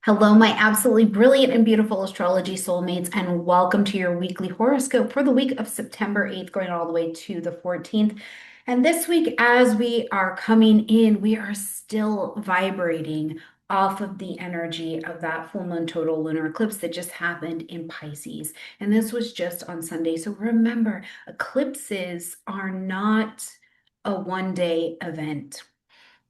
Hello, my absolutely brilliant and beautiful astrology soulmates, and welcome to your weekly horoscope for the week of September 8th, going all the way to the 14th. And this week, as we are coming in, we are still vibrating off of the energy of that full moon total lunar eclipse that just happened in Pisces. And this was just on Sunday. So remember, eclipses are not a one-day event.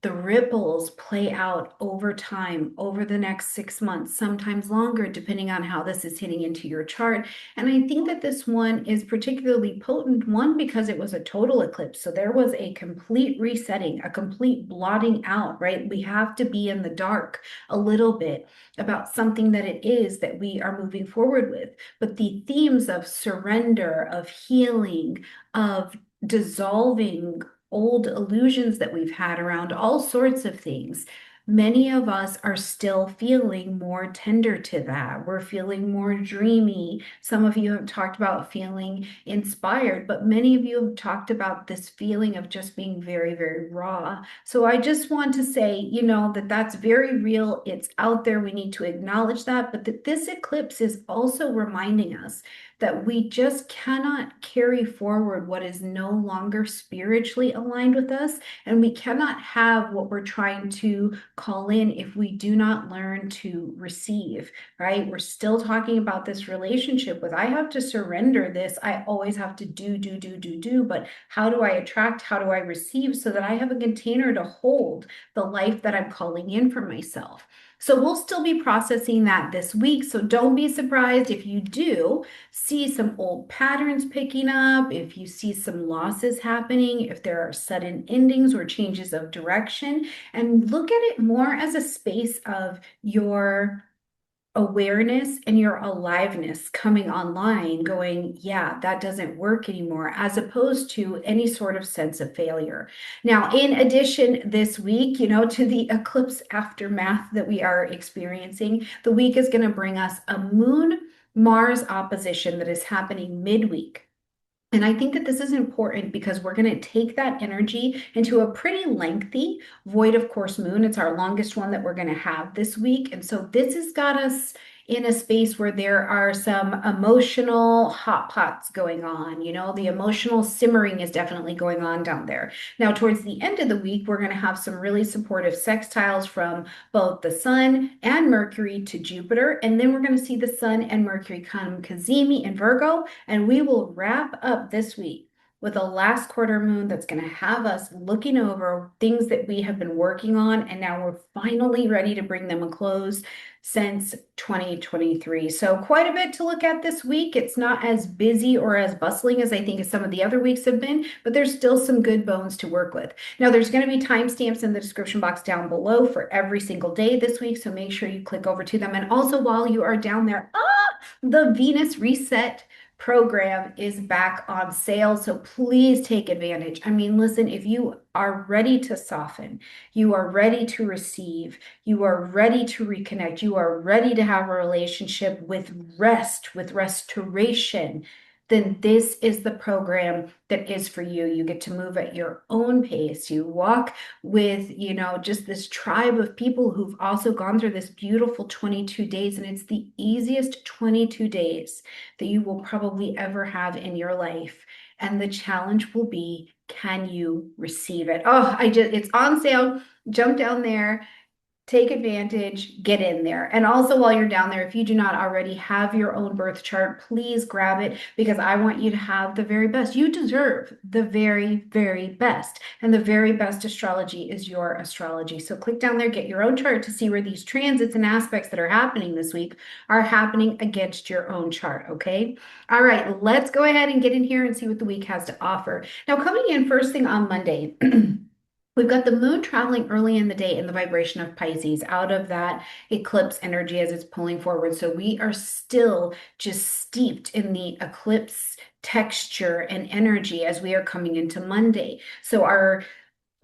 The ripples play out over time, over the next 6 months, sometimes longer, depending on how this is hitting into your chart. And I think that this one is particularly potent, one, because it was a total eclipse. So there was a complete resetting, a complete blotting out, right? We have to be in the dark a little bit about something that it is that we are moving forward with. But the themes of surrender, of healing, of dissolving old illusions that we've had around all sorts of things. Many of us are still feeling more tender to that. We're feeling more dreamy. Some of you have talked about feeling inspired, but many of you have talked about this feeling of just being very, very raw. So I just want to say, that that's very real. It's out there. We need to acknowledge that, but that this eclipse is also reminding us that we just cannot carry forward what is no longer spiritually aligned with us. And we cannot have what we're trying to call in if we do not learn to receive, right? We're still talking about this relationship with, I have to surrender this. I always have to do. But how do I attract? How do I receive so that I have a container to hold the life that I'm calling in for myself? So we'll still be processing that this week. So don't be surprised if you do see some old patterns picking up, if you see some losses happening, if there are sudden endings or changes of direction, and look at it more as a space of your awareness and your aliveness coming online, going, yeah, that doesn't work anymore, as opposed to any sort of sense of failure. Now, in addition, this week, to the eclipse aftermath that we are experiencing, the week is going to bring us a moon Mars opposition that is happening midweek. And I think that this is important because we're going to take that energy into a pretty lengthy void of course moon. It's our longest one that we're going to have this week. And so this has got us in a space where there are some emotional hot pots going on. The emotional simmering is definitely going on down there. Now, towards the end of the week, we're going to have some really supportive sextiles from both the Sun and Mercury to Jupiter. And then we're going to see the Sun and Mercury come cazimi in Virgo. And we will wrap up this week with a last quarter moon that's going to have us looking over things that we have been working on. And now we're finally ready to bring them a close since 2023. So quite a bit to look at this week. It's not as busy or as bustling as I think as some of the other weeks have been, but there's still some good bones to work with. Now, there's going to be timestamps in the description box down below for every single day this week, so make sure you click over to them. And also, while you are down there, the Venus Reset program is back on sale, so please take advantage. I mean, listen, if you are ready to soften, you are ready to receive, you are ready to reconnect, you are ready to have a relationship with rest, with restoration, then this is the program that is for you. You get to move at your own pace. You walk with, just this tribe of people who've also gone through this beautiful 22 days. And it's the easiest 22 days that you will probably ever have in your life. And the challenge will be, can you receive it? Oh, it's on sale. Jump down there. Take advantage, get in there. And also, while you're down there, if you do not already have your own birth chart, please grab it because I want you to have the very best. You deserve the very, very best. And the very best astrology is your astrology. So click down there, get your own chart to see where these transits and aspects that are happening this week are happening against your own chart. Okay. All right. Let's go ahead and get in here and see what the week has to offer. Now, coming in first thing on Monday. We've got the moon traveling early in the day in the vibration of Pisces out of that eclipse energy as it's pulling forward. So we are still just steeped in the eclipse texture and energy as we are coming into Monday. So our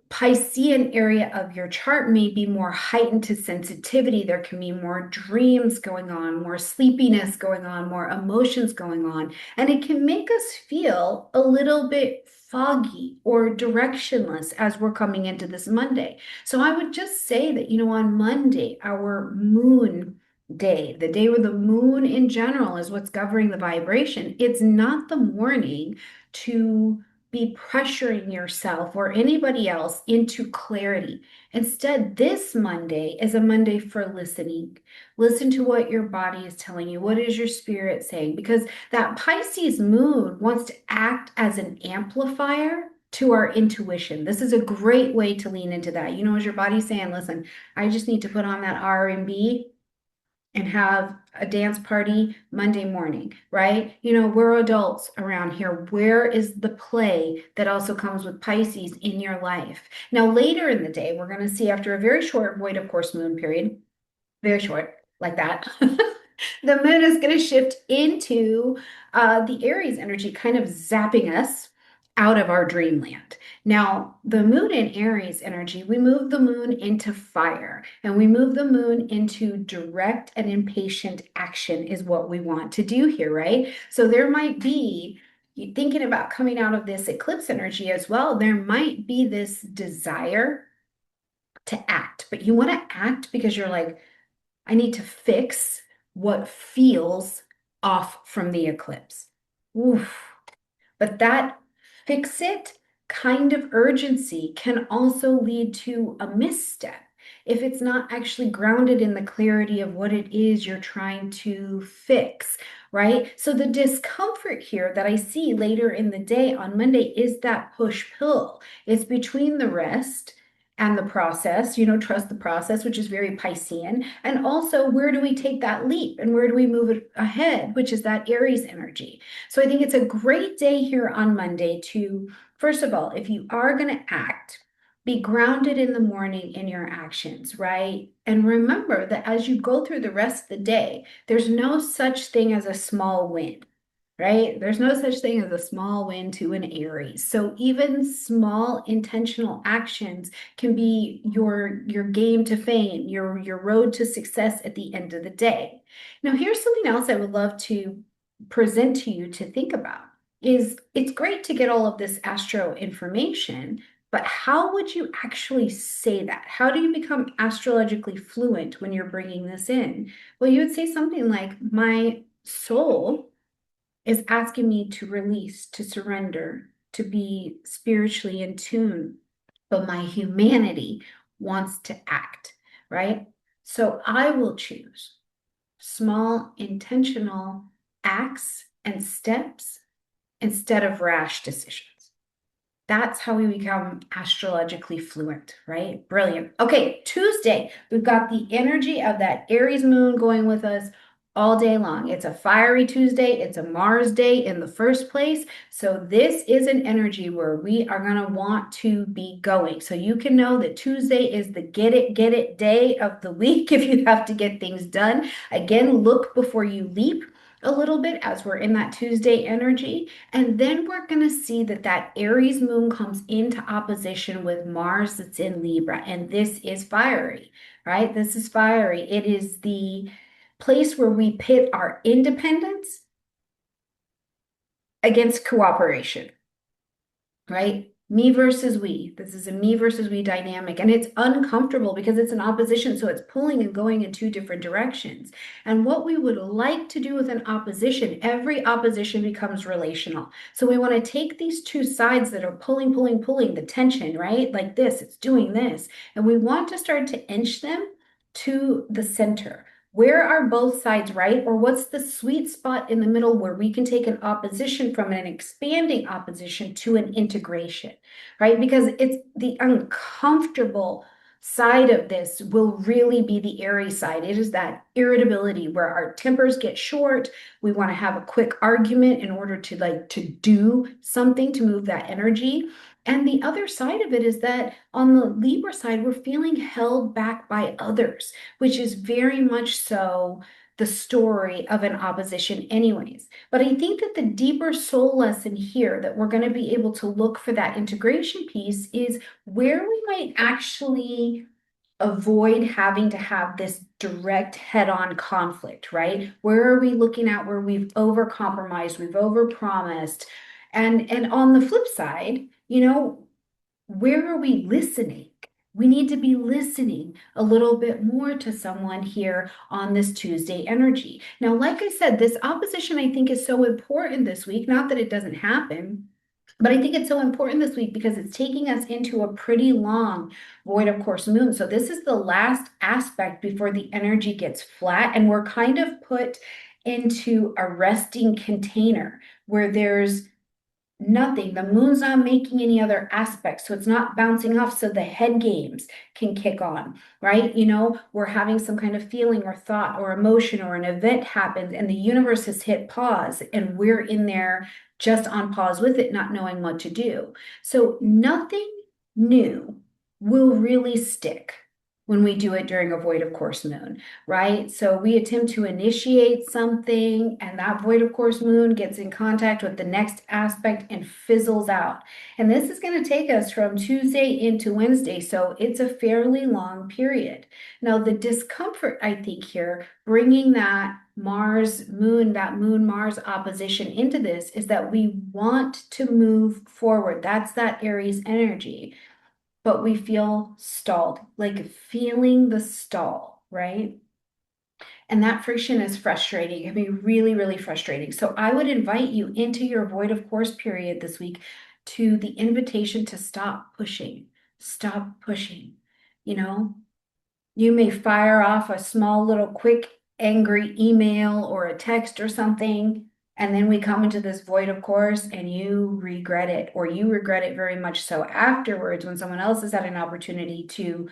Piscean area of your chart may be more heightened to sensitivity. There can be more dreams going on, more sleepiness going on, more emotions going on. And it can make us feel a little bit foggy or directionless as we're coming into this Monday. So I would just say that, on Monday, our moon day, the day where the moon in general is what's governing the vibration. It's not the morning to be pressuring yourself or anybody else into clarity. Instead, this Monday is a Monday for listening. Listen to what your body is telling you. What is your spirit saying? Because that Pisces moon wants to act as an amplifier to our intuition. This is a great way to lean into that. You know, as your body's saying, listen, I just need to put on that R&B and have a dance party Monday morning, right? You know, we're adults around here. Where is the play that also comes with Pisces in your life? Now, later in the day, we're going to see after a very short void of course moon period, very short, like that. The moon is going to shift into the Aries energy, kind of zapping us out of our dreamland. Now, the moon in Aries energy, we move the moon into fire and we move the moon into direct and impatient action, is what we want to do here, right? So there might be, thinking about coming out of this eclipse energy as well, there might be this desire to act, but you want to act because you're like, I need to fix what feels off from the eclipse. Oof. But that fix it kind of urgency can also lead to a misstep if it's not actually grounded in the clarity of what it is you're trying to fix, right? So the discomfort here that I see later in the day on Monday is that push-pull. It's between the rest and the process, you know, trust the process, which is very Piscean. And also, where do we take that leap and where do we move it ahead, which is that Aries energy. So I think it's a great day here on Monday to, first of all, if you are going to act, be grounded in the morning in your actions, right? And remember that as you go through the rest of the day, there's no such thing as a small win, right? There's no such thing as a small win to an Aries. So even small intentional actions can be your game to fame, your road to success at the end of the day. Now, here's something else I would love to present to you to think about is it's great to get all of this astro information, but how would you actually say that? How do you become astrologically fluent when you're bringing this in? Well, you would say something like, my soul is asking me to release, to surrender, to be spiritually in tune, but my humanity wants to act, right? So I will choose small, intentional acts and steps instead of rash decisions. That's how we become astrologically fluent, right? Brilliant. Okay, Tuesday, we've got the energy of that Aries moon going with us all day long. It's a fiery Tuesday. It's a Mars day in the first place. So this is an energy where we are going to want to be going. So you can know that Tuesday is the get it day of the week if you have to get things done. Again, look before you leap a little bit as we're in that Tuesday energy. And then we're going to see that that Aries moon comes into opposition with Mars that's in Libra. And this is fiery, right? This is fiery. It is the place where we pit our independence against cooperation, right? Me versus we. This is a me versus we dynamic. And it's uncomfortable because it's an opposition. So it's pulling and going in two different directions. And what we would like to do with an opposition, every opposition becomes relational. So we want to take these two sides that are pulling, the tension, right? Like this, it's doing this. And we want to start to inch them to the center. Where are both sides right? Or what's the sweet spot in the middle where we can take an opposition from an expanding opposition to an integration, right? Because it's the uncomfortable side of this will really be the Aries side. It is that irritability where our tempers get short. We want to have a quick argument in order to do something to move that energy. And the other side of it is that on the Libra side, we're feeling held back by others, which is very much so the story of an opposition, anyways. But I think that the deeper soul lesson here that we're going to be able to look for that integration piece is where we might actually avoid having to have this direct head-on conflict, right? Where are we looking at where we've overcompromised, we've overpromised? And on the flip side, you know, where are we listening? We need to be listening a little bit more to someone here on this Tuesday energy. Now, like I said, this opposition I think is so important this week. Not that it doesn't happen, but I think it's so important this week because it's taking us into a pretty long void of course moon. So this is the last aspect before the energy gets flat, and we're kind of put into a resting container where there's nothing. The moon's not making any other aspects, so it's not bouncing off, so the head games can kick on, right? We're having some kind of feeling or thought or emotion or an event happens, and the universe has hit pause, and we're in there just on pause with it, not knowing what to do. So nothing new will really stick when we do it during a void of course moon, right? So we attempt to initiate something, and that void of course moon gets in contact with the next aspect and fizzles out. And this is going to take us from Tuesday into Wednesday. So it's a fairly long period. Now, the discomfort, I think, here, bringing that moon Mars opposition into this is that we want to move forward. That's that Aries energy, but we feel stalled, like feeling the stall, right? And that friction is frustrating. It can be really, really frustrating. So I would invite you into your void of course period this week to the invitation to stop pushing. Stop pushing. You know, you may fire off a small little quick angry email or a text or something, and then we come into this void of course and you regret it, or you regret it very much so afterwards when someone else has had an opportunity to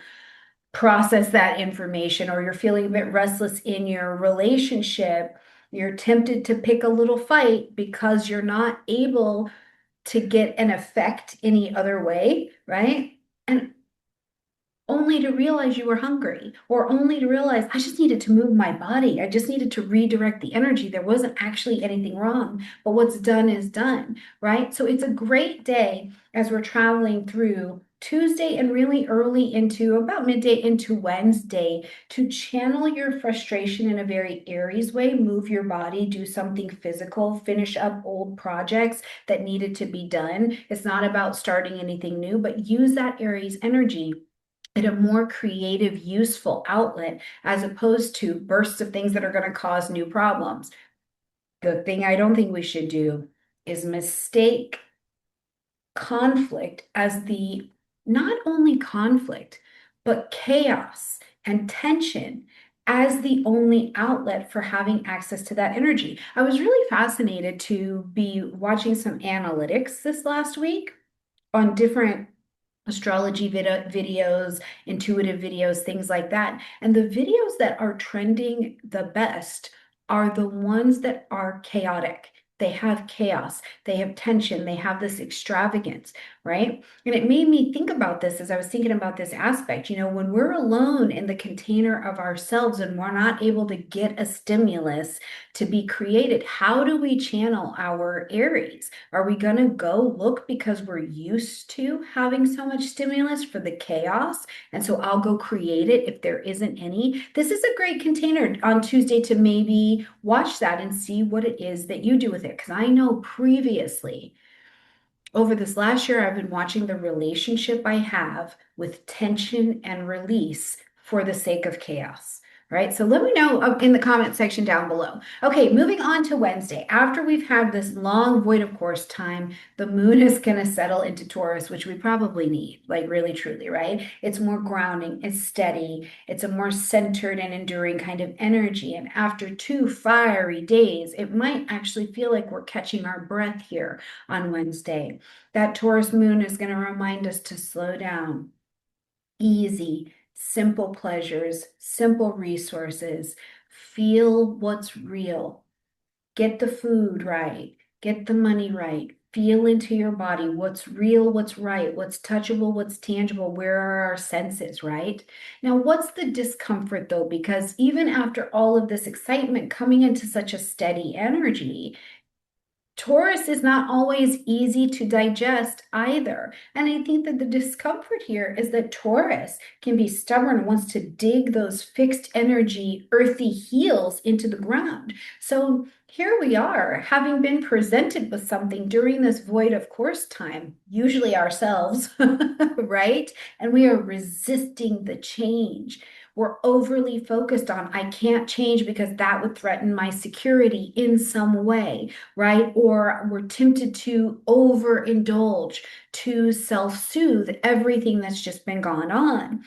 process that information, or you're feeling a bit restless in your relationship. You're tempted to pick a little fight because you're not able to get an effect any other way, right? And only to realize you were hungry, or only to realize I just needed to move my body. I just needed to redirect the energy. There wasn't actually anything wrong, but what's done is done, right? So it's a great day as we're traveling through Tuesday and really early into about midday into Wednesday to channel your frustration in a very Aries way, move your body, do something physical, finish up old projects that needed to be done. It's not about starting anything new, but use that Aries energy in a more creative, useful outlet as opposed to bursts of things that are going to cause new problems. The thing I don't think we should do is mistake conflict as the not only conflict, but chaos and tension as the only outlet for having access to that energy. I was really fascinated to be watching some analytics this last week on different astrology videos, intuitive videos, things like that. And the videos that are trending the best are the ones that are chaotic. They have chaos, they have tension, they have this extravagance, right? And it made me think about this as I was thinking about this aspect. When we're alone in the container of ourselves and we're not able to get a stimulus to be created, how do we channel our Aries? Are we going to go look because we're used to having so much stimulus for the chaos? And so I'll go create it if there isn't any. This is a great container on Tuesday to maybe watch that and see what it is that you do with it. Because I know previously, over this last year, I've been watching the relationship I have with tension and release for the sake of chaos. Right. So let me know in the comment section down below. Okay, moving on to Wednesday. After we've had this long void of course time, the moon is going to settle into Taurus, which we probably need, like really truly, right? It's more grounding, it's steady, it's a more centered and enduring kind of energy. And after 2 fiery days, it might actually feel like we're catching our breath here on Wednesday. That Taurus moon is going to remind us to slow down, easy, simple pleasures, simple resources, feel what's real, get the food right, get the money right, feel into your body what's real, what's right, what's touchable, what's tangible, where are our senses, right? Now, what's the discomfort though? Because even after all of this excitement coming into such a steady energy, Taurus is not always easy to digest either. And I think that the discomfort here is that Taurus can be stubborn and wants to dig those fixed energy, earthy heels into the ground. So here we are, having been presented with something during this void of course time, usually ourselves, right? And we are resisting the change. We're overly focused on, I can't change because that would threaten my security in some way, right? Or we're tempted to overindulge, to self-soothe everything that's just been gone on.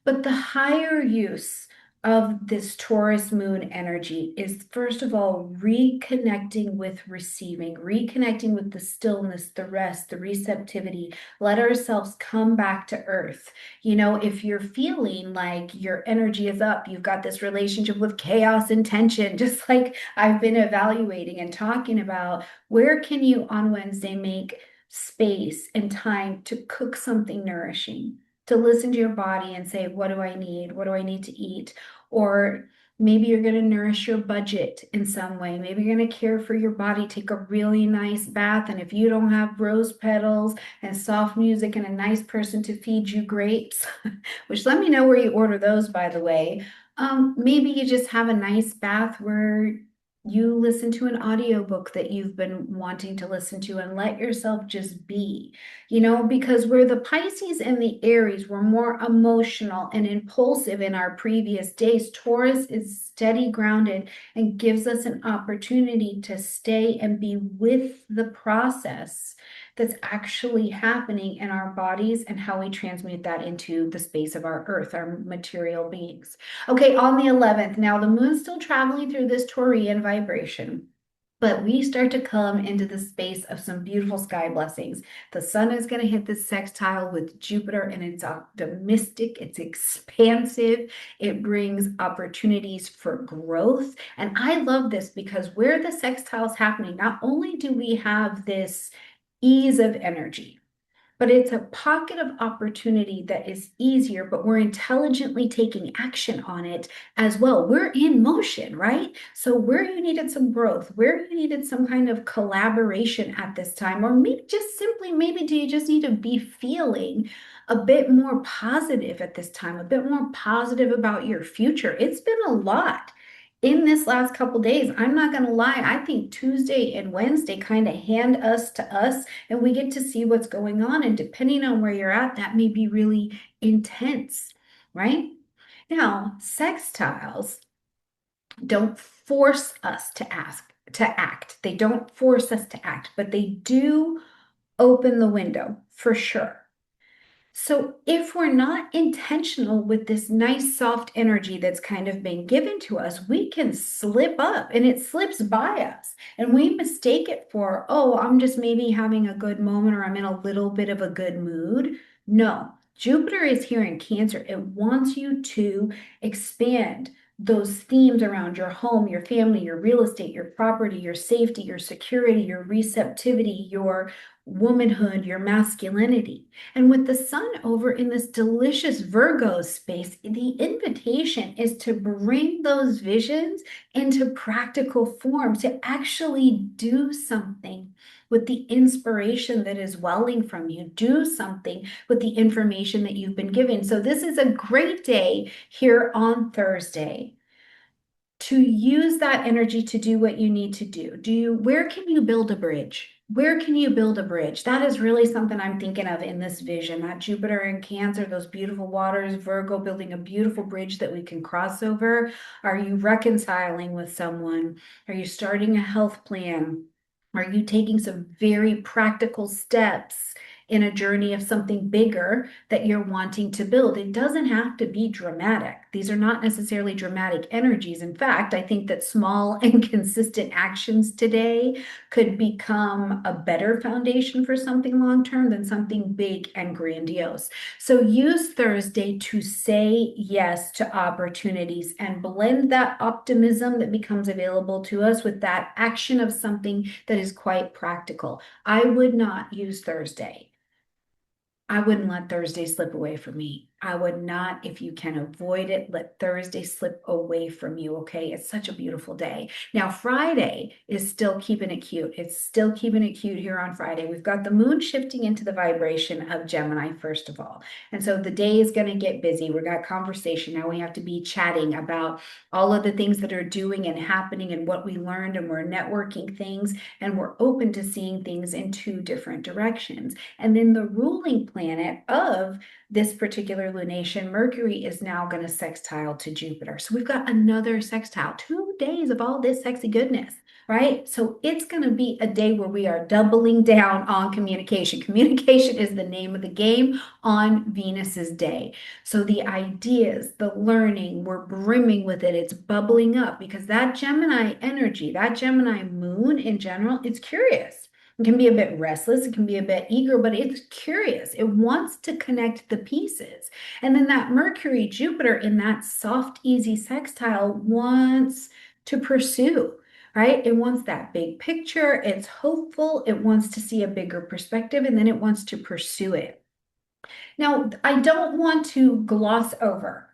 But the higher use of this Taurus moon energy is, first of all, reconnecting with receiving, reconnecting with the stillness, the rest, the receptivity. Let ourselves come back to earth. You know, if you're feeling like your energy is up, you've got this relationship with chaos and tension, just like I've been evaluating and talking about, where can you on Wednesday make space and time to cook something nourishing? To listen to your body and say, what do I need? What do I need to eat? Or maybe you're going to nourish your budget in some way. Maybe you're going to care for your body, take a really nice bath. And if you don't have rose petals and soft music and a nice person to feed you grapes, which let me know where you order those, by the way. Maybe you just have a nice bath where you listen to an audiobook that you've been wanting to listen to and let yourself just be, you know, because where the Pisces and the Aries were more emotional and impulsive in our previous days, Taurus is steady, grounded, and gives us an opportunity to stay and be with the process that's actually happening in our bodies and how we transmute that into the space of our earth, our material beings. Okay, on the 11th, now the moon's still traveling through this Taurian vibration. But we start to come into the space of some beautiful sky blessings. The sun is going to hit this sextile with Jupiter, and it's optimistic, it's expansive, it brings opportunities for growth. And I love this because where the sextile is happening, not only do we have this ease of energy, but it's a pocket of opportunity that is easier, but we're intelligently taking action on it as well. We're in motion, right? So where you needed some growth, where you needed some kind of collaboration at this time, or maybe just simply, maybe do you just need to be feeling a bit more positive at this time, a bit more positive about your future? It's been a lot in this last couple days. I'm not going to lie. I think Tuesday and Wednesday kind of hand us to us and we get to see what's going on. And depending on where you're at, that may be really intense, right? Now, sextiles don't force us to act. They don't force us to act, but they do open the window for sure. So if we're not intentional with this nice soft energy that's kind of been given to us, we can slip up and it slips by us. And we mistake it for, oh, I'm just maybe having a good moment or I'm in a little bit of a good mood. No, Jupiter is here in Cancer. It wants you to expand those themes around your home, your family, your real estate, your property, your safety, your security, your receptivity, your womanhood, your masculinity. And with the sun over in this delicious Virgo space, the invitation is to bring those visions into practical form, to actually do something with the inspiration that is welling from you. Do something with the information that you've been given. So this is a great day here on Thursday to use that energy to do what you need to do. Where can you build a bridge? Where can you build a bridge? That is really something I'm thinking of in this vision. That Jupiter and Cancer, those beautiful waters, Virgo building a beautiful bridge that we can cross over. Are you reconciling with someone? Are you starting a health plan? Are you taking some very practical steps in a journey of something bigger that you're wanting to build? It doesn't have to be dramatic. These are not necessarily dramatic energies. In fact, I think that small and consistent actions today could become a better foundation for something long term than something big and grandiose. So use Thursday to say yes to opportunities and blend that optimism that becomes available to us with that action of something that is quite practical. I would not use Thursday. I wouldn't let Thursday slip away from me. I would not, if you can avoid it, let Thursday slip away from you, okay? It's such a beautiful day. Now, Friday is still keeping it cute. It's still keeping it cute here on Friday. We've got the moon shifting into the vibration of Gemini, first of all. And so the day is going to get busy. We've got conversation. Now we have to be chatting about all of the things that are doing and happening and what we learned, and we're networking things, and we're open to seeing things in two different directions. And then the ruling planet of this particular lunation, Mercury, is now going to sextile to Jupiter. So we've got another sextile, 2 days of all this sexy goodness, right? So it's going to be a day where we are doubling down on communication. Communication is the name of the game on Venus's day. So the ideas, the learning, we're brimming with it. It's bubbling up because that Gemini energy, that Gemini moon in general, it's curious. It can be a bit restless, it can be a bit eager, but it's curious. It wants to connect the pieces. And then that Mercury, Jupiter in that soft, easy sextile wants to pursue, right? It wants that big picture. It's hopeful. It wants to see a bigger perspective, and then it wants to pursue it. Now, I don't want to gloss over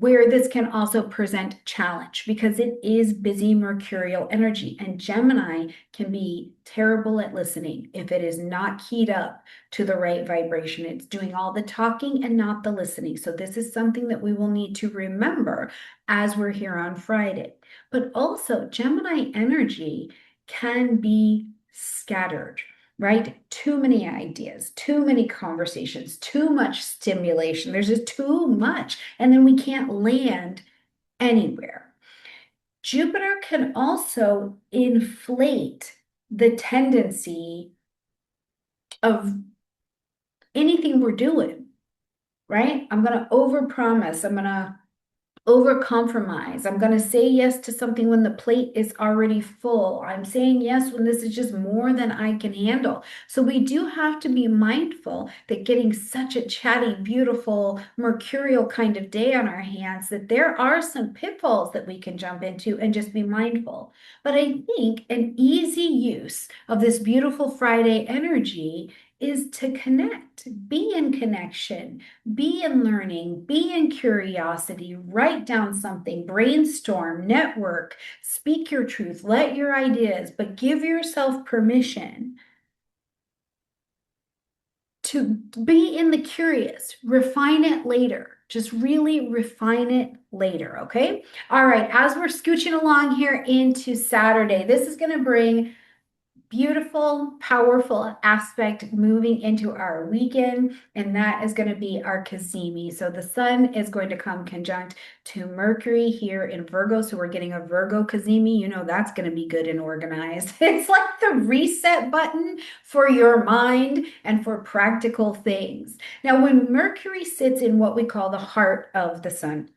where this can also present challenge because it is busy mercurial energy, and Gemini can be terrible at listening if it is not keyed up to the right vibration. It's doing all the talking and not the listening. So this is something that we will need to remember as we're here on Friday. But also Gemini energy can be scattered, right? Too many ideas, too many conversations, too much stimulation. There's just too much. And then we can't land anywhere. Jupiter can also inflate the tendency of anything we're doing, right? I'm going to overpromise. I'm going to overcompromise. I'm going to say yes to something when the plate is already full. I'm saying yes when this is just more than I can handle. So we do have to be mindful that getting such a chatty, beautiful, mercurial kind of day on our hands, that there are some pitfalls that we can jump into and just be mindful. But I think an easy use of this beautiful Friday energy is to connect, be in connection, be in learning, be in curiosity, write down something, brainstorm, network, speak your truth, let your ideas, but give yourself permission to be in the curious, refine it later. Just really refine it later, okay? All right, as we're scooching along here into Saturday, this is going to bring beautiful, powerful aspect moving into our weekend, and that is going to be our cazimi. So the sun is going to come conjunct to Mercury here in Virgo. So we're getting a Virgo cazimi. You know, that's going to be good and organized. It's like the reset button for your mind and for practical things. Now, when Mercury sits in what we call the heart of the sun,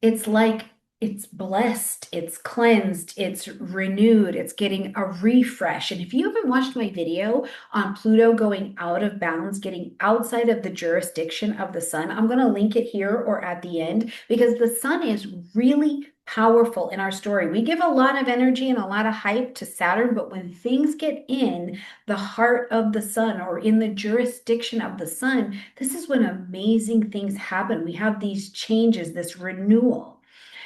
it's like it's blessed, it's cleansed, it's renewed, it's getting a refresh. And if you haven't watched my video on Pluto going out of bounds, getting outside of the jurisdiction of the sun, I'm going to link it here or at the end because the sun is really powerful in our story. We give a lot of energy and a lot of hype to Saturn, but when things get in the heart of the sun or in the jurisdiction of the sun, this is when amazing things happen. We have these changes, this renewal.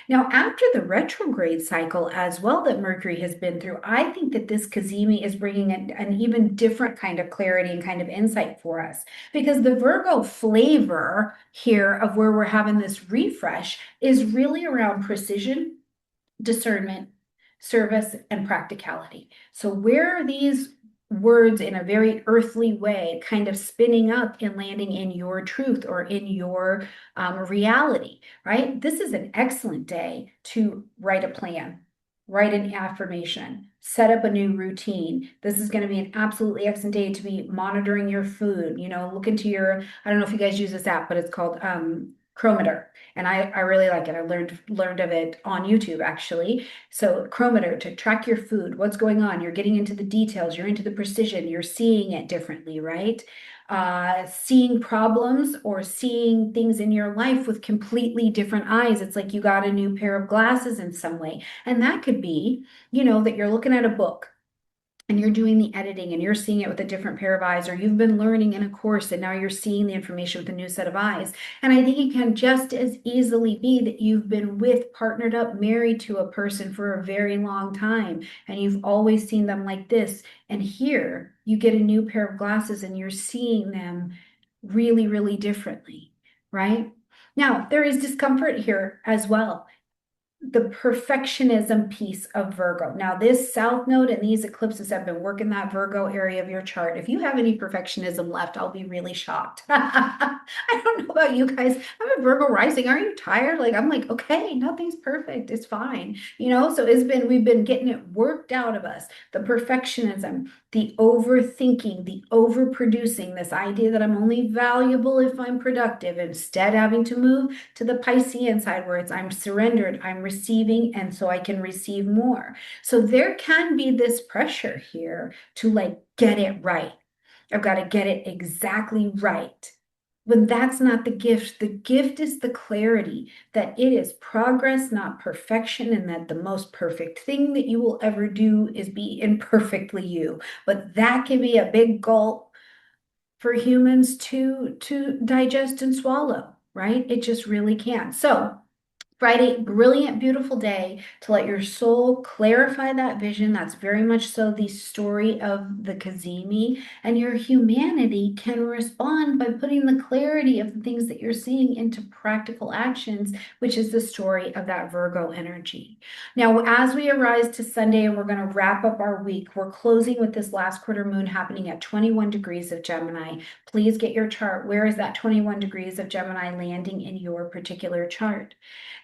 Now, after the retrograde cycle as well that Mercury has been through, I think that this cazimi is bringing an even different kind of clarity and kind of insight for us because the Virgo flavor here of where we're having this refresh is really around precision, discernment, service, and practicality. So where are these words in a very earthly way kind of spinning up and landing in your truth or in your reality, right? This is an excellent day to write a plan, write an affirmation, set up a new routine. This is going to be an absolutely excellent day to be monitoring your food. You know, look into your, I don't know if you guys use this app, but it's called Chrometer. And I really like it. I learned of it on YouTube actually. So Chrometer to track your food, what's going on. You're getting into the details, you're into the precision, you're seeing it differently, right? Seeing problems or seeing things in your life with completely different eyes. It's like you got a new pair of glasses in some way. And that could be, you know, that you're looking at a book and you're doing the editing and you're seeing it with a different pair of eyes, or you've been learning in a course and now you're seeing the information with a new set of eyes. And I think it can just as easily be that you've been with, partnered up, married to a person for a very long time, and you've always seen them like this. And here you get a new pair of glasses and you're seeing them really, really differently, right? Now, there is discomfort here as well, the perfectionism piece of Virgo. Now, this South Node and these eclipses have been working that Virgo area of your chart. If you have any perfectionism left, I'll be really shocked. I don't know about you guys. I'm a Virgo rising. Are you tired? Like, I'm like, okay, nothing's perfect. It's fine. So we've been getting it worked out of us. The perfectionism, the overthinking, the overproducing, this idea that I'm only valuable if I'm productive, instead having to move to the Piscean side where it's I'm surrendered, I'm receiving, and so I can receive more. So there can be this pressure here to like get it right. I've got to get it exactly right. But that's not the gift. The gift is the clarity that it is progress, not perfection, and that the most perfect thing that you will ever do is be imperfectly you. But that can be a big gulp for humans to digest and swallow, right? It just really can. So Friday, brilliant, beautiful day to let your soul clarify that vision. That's very much so the story of the Kazemi, and your humanity can respond by putting the clarity of the things that you're seeing into practical actions, which is the story of that Virgo energy. Now, as we arise to Sunday and we're going to wrap up our week, we're closing with this last quarter moon happening at 21 degrees of Gemini. Please get your chart. Where is that 21 degrees of Gemini landing in your particular chart?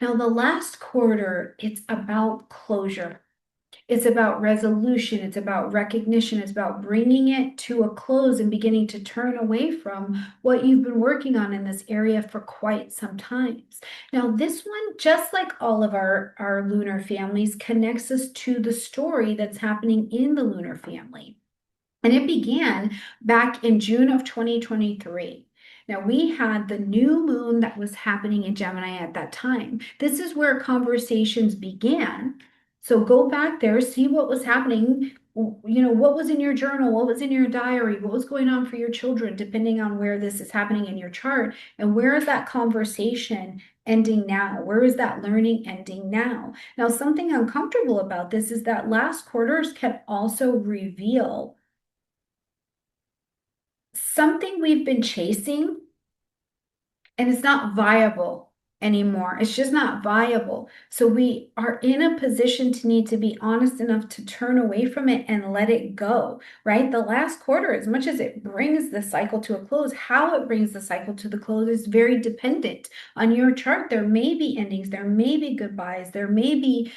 Now, the last quarter, it's about closure. It's about resolution. It's about recognition. It's about bringing it to a close and beginning to turn away from what you've been working on in this area for quite some times. Now, this one, just like all of our lunar families, connects us to the story that's happening in the lunar family. And it began back in June of 2023. Now, we had the new moon that was happening in Gemini at that time. This is where conversations began. So go back there, see what was happening. What was in your journal? What was in your diary? What was going on for your children, depending on where this is happening in your chart? And where is that conversation ending now? Where is that learning ending now? Now, something uncomfortable about this is that last quarters can also reveal something we've been chasing, and it's not viable anymore. It's just not viable. So we are in a position to need to be honest enough to turn away from it and let it go, right? The last quarter, as much as it brings the cycle to a close, how it brings the cycle to the close is very dependent on your chart. There may be endings, there may be goodbyes, there may be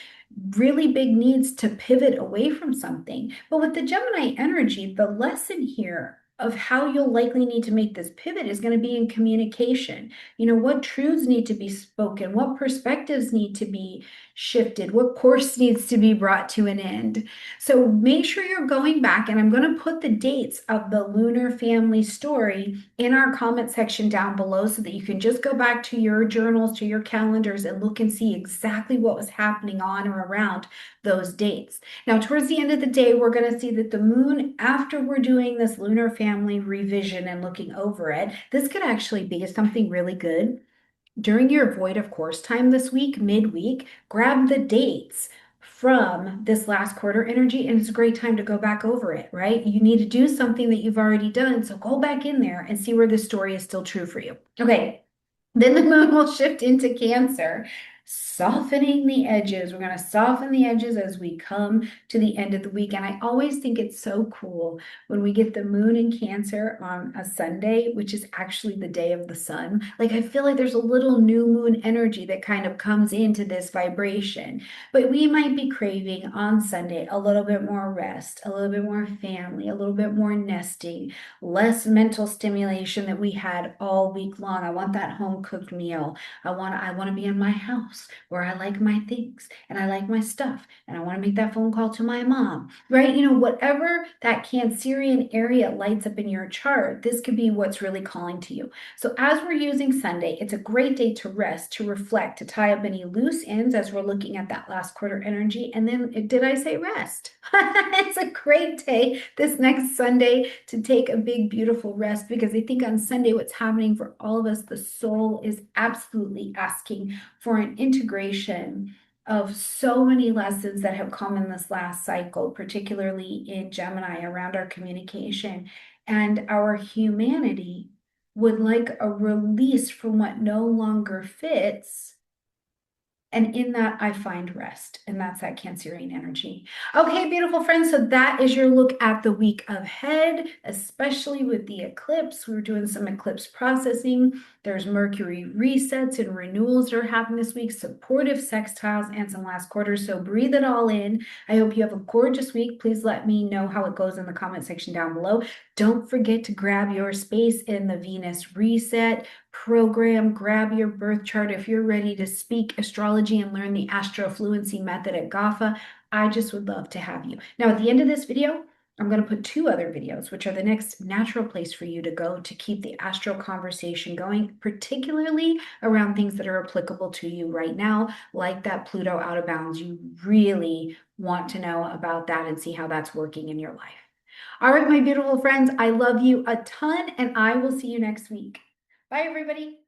really big needs to pivot away from something. But with the Gemini energy, the lesson here of how you'll likely need to make this pivot is going to be in communication. What truths need to be spoken, what perspectives need to be shifted, what course needs to be brought to an end. So make sure you're going back, and I'm going to put the dates of the lunar family story in our comment section down below so that you can just go back to your journals, to your calendars, and look and see exactly what was happening on or around those dates. Now, towards the end of the day, we're going to see that the moon, after we're doing this lunar family revision and looking over it, this could actually be something really good. During your void of course time this week, midweek, grab the dates from this last quarter energy, and it's a great time to go back over it, right? You need to do something that you've already done, so go back in there and see where the story is still true for you. Okay, then the moon will shift into Cancer, softening the edges. We're going to soften the edges as we come to the end of the week. And I always think it's so cool when we get the moon in Cancer on a Sunday, which is actually the day of the sun. Like, I feel like there's a little new moon energy that kind of comes into this vibration. But we might be craving on Sunday a little bit more rest, a little bit more family, a little bit more nesting, less mental stimulation that we had all week long. I want that home cooked meal. I want to be in my house. house where I like my things and I like my stuff and I want to make that phone call to my mom, right? Whatever that Cancerian area lights up in your chart, this could be what's really calling to you. So as we're using Sunday, it's a great day to rest, to reflect, to tie up any loose ends as we're looking at that last quarter energy. And then, did I say rest? It's a great day this next Sunday to take a big, beautiful rest, because I think on Sunday, what's happening for all of us, the soul is absolutely asking for an integration of so many lessons that have come in this last cycle, particularly in Gemini around our communication and our humanity would like a release from what no longer fits. And in that, I find rest. And that's that Cancerian energy. Okay, beautiful friends. So that is your look at the week ahead, especially with the eclipse. We were doing some eclipse processing. There's Mercury resets and renewals that are happening this week, supportive sextiles, and some last quarters. So breathe it all in. I hope you have a gorgeous week. Please let me know how it goes in the comment section down below. Don't forget to grab your space in the Venus reset program. Grab your birth chart if you're ready to speak astrology and learn the astrofluency method at GAFA. I just would love to have you. Now, at the end of this video, I'm going to put 2 other videos, which are the next natural place for you to go to keep the astro conversation going, particularly around things that are applicable to you right now, like that Pluto out of bounds. You really want to know about that and see how that's working in your life. All right, my beautiful friends, I love you a ton, and I will see you next week. Bye, everybody.